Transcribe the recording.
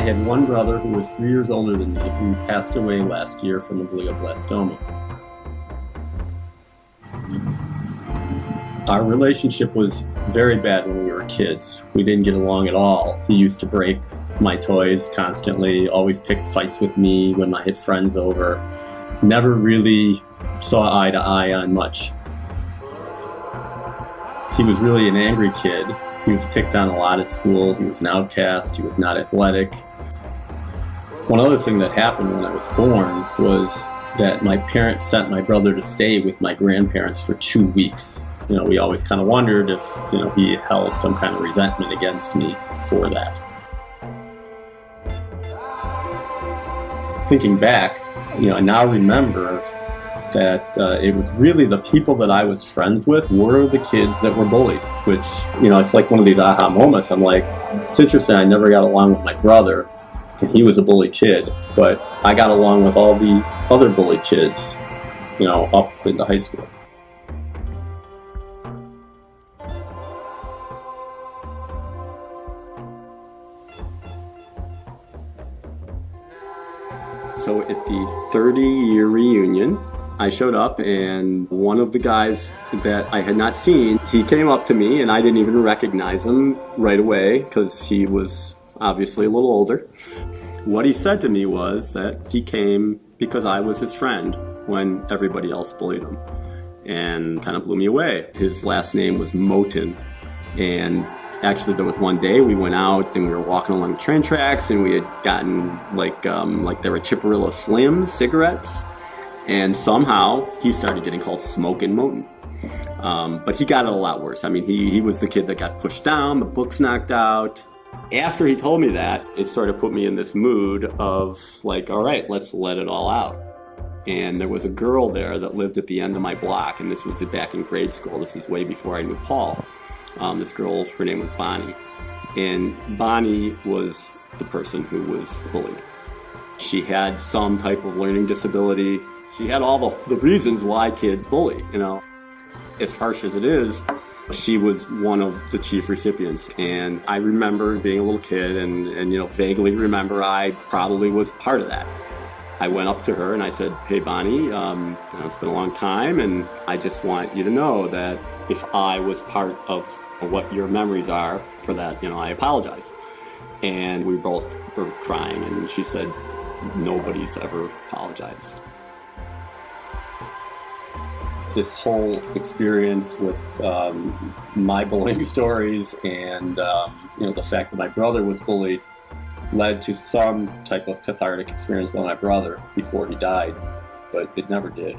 had one brother who was 3 years older than me who passed away last year from a glioblastoma. Our relationship was very bad when we were kids. We didn't get along at all. He used to break my toys constantly, always picked fights with me when I had friends over. Never really saw eye to eye on much. He was really an angry kid. He was picked on a lot at school. He was an outcast. He was not athletic. One other thing that happened when I was born was that my parents sent my brother to stay with my grandparents for 2 weeks. We always kind of wondered if, he held some kind of resentment against me for that. Thinking back, I now remember that it was really the people that I was friends with were the kids that were bullied, which, it's like one of these aha moments. I'm like, it's interesting, I never got along with my brother, and he was a bully kid, but I got along with all the other bullied kids, up into high school. So at the 30-year reunion, I showed up, and one of the guys that I had not seen, he came up to me, and I didn't even recognize him right away because he was obviously a little older. What he said to me was that he came because I was his friend when everybody else bullied him, and kind of blew me away. His last name was Moten, and actually there was one day we went out and we were walking along the train tracks, and we had gotten like there were Chipperillo Slim cigarettes. And somehow he started getting called Smokin' Moten. But he got it a lot worse. I mean, he was the kid that got pushed down, the books knocked out. After he told me that, it sort of put me in this mood of like, all right, let's let it all out. And there was a girl there that lived at the end of my block, and this was back in grade school. This is way before I knew Paul. This girl, her name was Bonnie. And Bonnie was the person who was bullied. She had some type of learning disability. She had all the reasons why kids bully, As harsh as it is, she was one of the chief recipients. And I remember being a little kid and vaguely remember I probably was part of that. I went up to her and I said, "Hey, Bonnie, it's been a long time, and I just want you to know that if I was part of what your memories are for that, I apologize." And we both were crying, and she said, "Nobody's ever apologized." This whole experience with my bullying stories and the fact that my brother was bullied led to some type of cathartic experience with my brother before he died, but it never did.